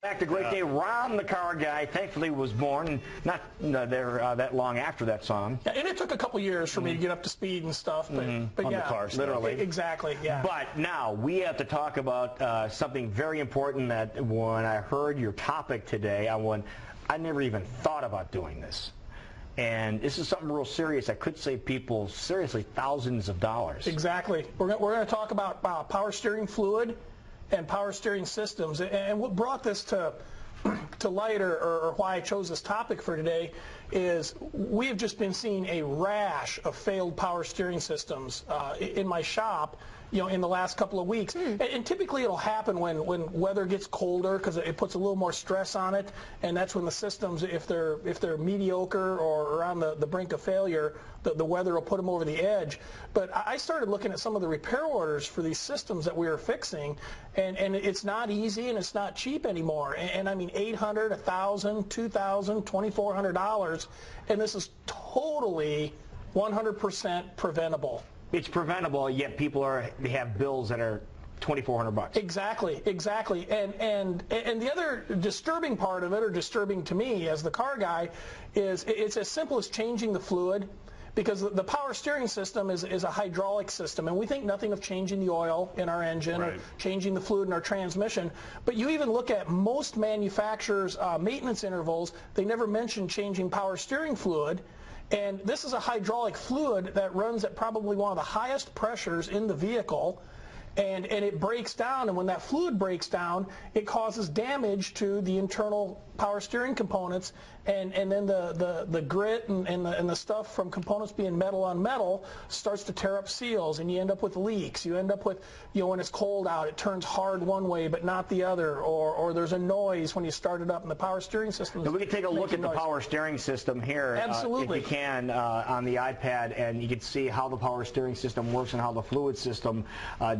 Back to Great Day. Ron, the car guy, thankfully was born not there that long after that song. Yeah, and it took a couple years for me to get up to speed and stuff. But, but on yeah, the car, literally. Exactly, yeah. But now we have to talk about something very important that when I heard your topic today, I never even thought about doing this. And this is something real serious that could save people, seriously, thousands of dollars. Exactly. We're going to talk about power steering fluid and power steering systems. And what brought this to light, or why I chose this topic for today, is we have just been seeing a rash of failed power steering systems in my shop, in the last couple of weeks. And typically it'll happen when weather gets colder, because it puts a little more stress on it, and that's when the systems, if they're mediocre or on the brink of failure, the weather will put them over the edge. But I started looking at some of the repair orders for these systems that we were fixing, and it's not easy and it's not cheap anymore. And I mean $800, $1,000, $2,000, $2,400, and this is totally 100% preventable. It's preventable, yet people they have bills that are $2,400. Exactly. And the other disturbing part of it, or disturbing to me as the car guy, is it's as simple as changing the fluid, because the power steering system is a hydraulic system, and we think nothing of changing the oil in our engine, right, or changing the fluid in our transmission. But you even look at most manufacturers' maintenance intervals, they never mention changing power steering fluid. And this is a hydraulic fluid that runs at probably one of the highest pressures in the vehicle, and it breaks down, and when that fluid breaks down, it causes damage to the internal power steering components, and then the grit and the stuff from components being metal on metal starts to tear up seals, and you end up with leaks. You end up with, when it's cold out, it turns hard one way but not the other, or there's a noise when you start it up in the power steering system. Now we can take a look at the power steering system here. Absolutely. If you can, on the iPad, and you can see how the power steering system works and how the fluid system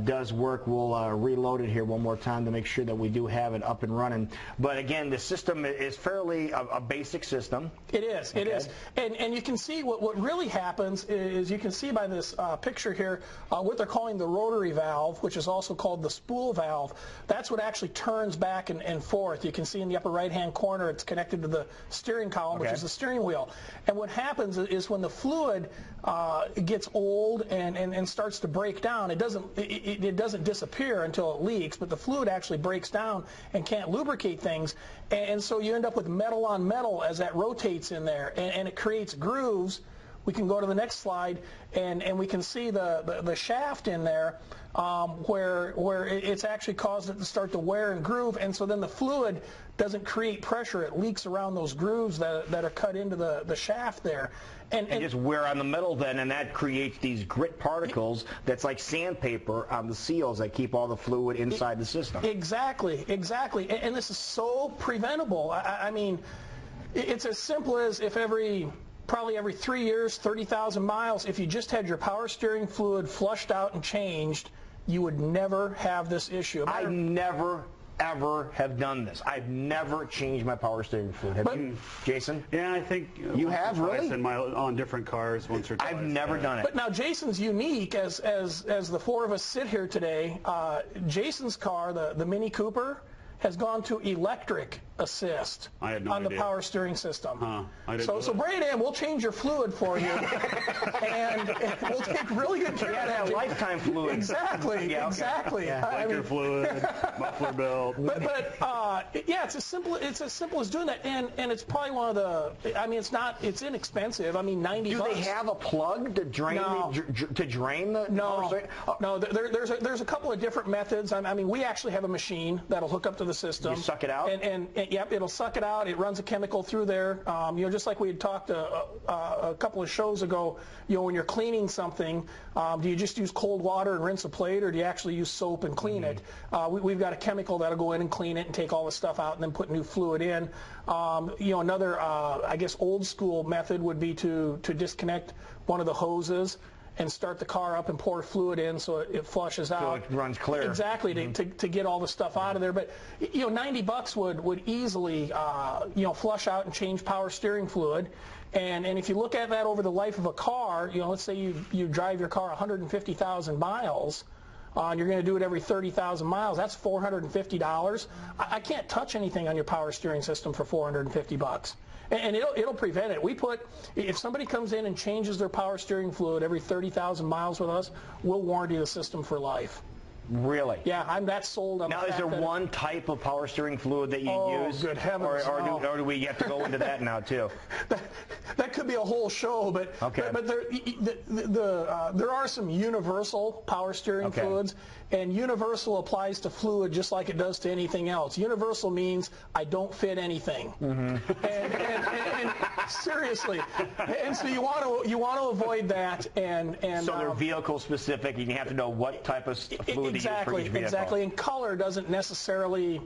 does work. We'll reload it here one more time to make sure that we do have it up and running. But again, the system is fairly a basic system. It is. Okay. It is. And you can see what really happens is, you can see by this picture here, what they're calling the rotary valve, which is also called the spool valve. That's what actually turns back and forth. You can see in the upper right-hand corner, it's connected to the steering column, which is the steering wheel. And what happens is when the fluid gets old and starts to break down, it doesn't disappear until it leaks, but the fluid actually breaks down and can't lubricate things, and so you end up with metal on metal as that rotates in there, and it creates grooves. We can go to the next slide, and we can see the shaft in there, where it's actually caused it to start to wear and groove, and so then the fluid doesn't create pressure. It leaks around those grooves that are cut into the shaft there. And just wear on the metal then, and that creates these grit particles that's like sandpaper on the seals that keep all the fluid inside the system. Exactly. And this is so preventable. I mean, it's as simple as probably every 3 years, 30,000 miles, if you just had your power steering fluid flushed out and changed, you would never have this issue. I never ever have done this. I've never changed my power steering fluid. Have you, Jason? Yeah, I think you have, really? On different cars, once or twice. I've never done it. But now Jason's unique, as the four of us sit here today. Jason's car, the Mini Cooper, has gone to electric assist on the power steering system. So Brandon, we'll change your fluid for you, and we'll take really good care of that. Lifetime fluid. Exactly. Blinker fluid, muffler belt. But yeah, it's as simple as doing that, and it's probably one of the. I mean, it's inexpensive. I mean, $90. Do they have a plug to drain the? No. There's a couple of different methods. I mean, we actually have a machine that'll hook up to the system. You suck it out? And yep, it'll suck it out. It runs a chemical through there. Just like we had talked a couple of shows ago, when you're cleaning something, do you just use cold water and rinse a plate, or do you actually use soap and clean it? We've got a chemical that'll go in and clean it and take all the stuff out and then put new fluid in. Another, I guess, old school method would be to disconnect one of the hoses and start the car up and pour fluid in so it flushes out. So it runs clear. Exactly, to get all the stuff out of there. But $90 would easily flush out and change power steering fluid. And if you look at that over the life of a car, let's say you drive your car 150,000 miles. and you're going to do it every 30,000 miles, that's $450. I can't touch anything on your power steering system for $450. And it'll prevent it. If somebody comes in and changes their power steering fluid every 30,000 miles with us, we'll warranty the system for life. Really? Yeah, I'm that sold on now, the fact is there that one type of power steering fluid that you use? Oh, good heavens, or do we have to go into that now, too? That could be a whole show, but okay. but there are some universal power steering fluids, and universal applies to fluid just like it does to anything else. Universal means I don't fit anything, and seriously, and so you want to avoid that, and so they're vehicle specific, and you have to know what type of fluid to use for each vehicle. Exactly, and color doesn't necessarily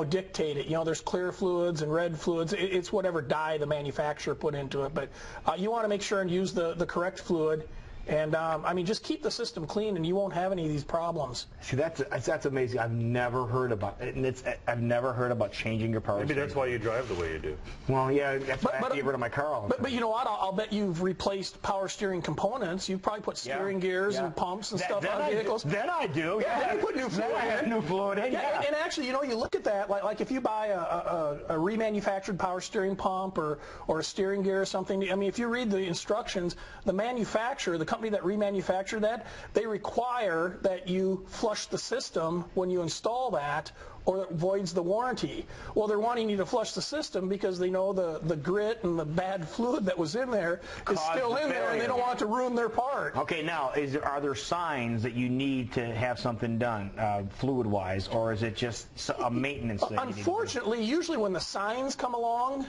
dictate it. There's clear fluids and red fluids. It's whatever dye the manufacturer put into it. But you want to make sure and use the correct fluid. And I mean, just keep the system clean, and you won't have any of these problems. See, that's amazing. I've never heard about it, and I've never heard about changing your power. Maybe that's why you drive the way you do. Well, yeah, that's why I have to get rid of my car all the time. But you know what? I'll bet you've replaced power steering components. You've probably put steering gears and pumps and stuff on vehicles. Then I do. Yeah, you put new fluid in. I have new fluid in. Yeah, and actually, you look at that. Like if you buy a remanufactured power steering pump or a steering gear or something. I mean, if you read the instructions, the manufacturer, the company that remanufactured that, they require that you flush the system when you install that, or it voids the warranty. Well, they're wanting you to flush the system because they know the grit and the bad fluid that was in there is still in there, and they don't want to ruin their part. Okay, now, are there signs that you need to have something done fluid-wise, or is it just a maintenance thing? Unfortunately, usually when the signs come along,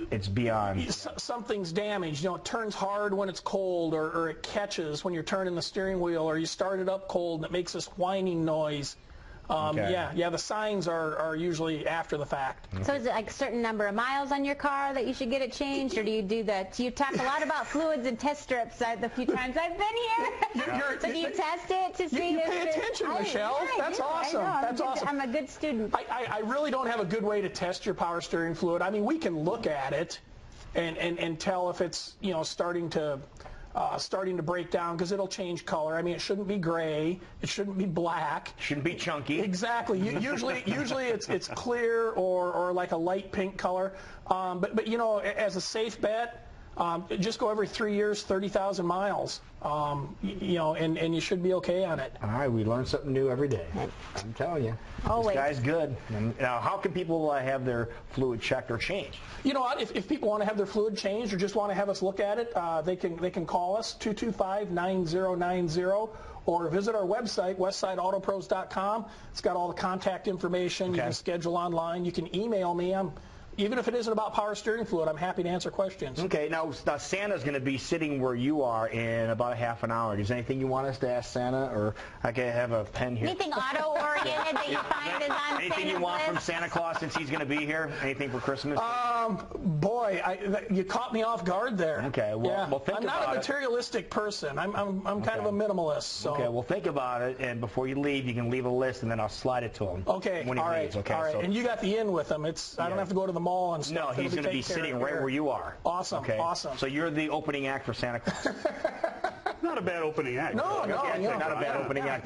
it's beyond. Something's damaged. It turns hard when it's cold, or it catches when you're turning the steering wheel, or you start it up cold and it makes this whining noise. Yeah, the signs are usually after the fact. So is it like a certain number of miles on your car that you should get it changed, or do you do that? You talk a lot about fluids and test strips the few times I've been here. So do you test it to see you if pay attention, Michelle. That's awesome. That's awesome. I'm a good student. I really don't have a good way to test your power steering fluid. I mean, we can look at it and tell if it's starting to break down, because it'll change color. I mean, it shouldn't be gray. It shouldn't be black. Shouldn't be chunky. Exactly. Usually it's clear or like a light pink color. But as a safe bet, just go every 3 years, 30,000 miles. And you should be okay on it. All right, we learn something new every day. I'm telling you. Always. This guy's good. Now, how can people have their fluid checked or changed? You know what? If people want to have their fluid changed or just want to have us look at it, they can call us 225-9090 or visit our website, westsideautopros.com. It's got all the contact information. You can schedule online. You can email me. Even if it isn't about power steering fluid, I'm happy to answer questions. Okay, now Santa's going to be sitting where you are in about a half an hour. Is there anything you want us to ask Santa, or I can have a pen here? Anything auto-oriented that you find is on anything Santa's you want list? from Santa Claus since he's going to be here? Anything for Christmas? Boy, you caught me off guard there. Okay, well think I'm about it. not a materialistic person. I'm kind of a minimalist. So. Okay, well think about it, and before you leave, you can leave a list, and then I'll slide it to him. Okay, when he leaves. Okay, all right. So, and you got the in with him. I don't have to go to the mall and stuff. No, he's going to be sitting right where you are. Awesome, awesome. So you're the opening act for Santa Claus. Not a bad opening act. No, not a bad opening act.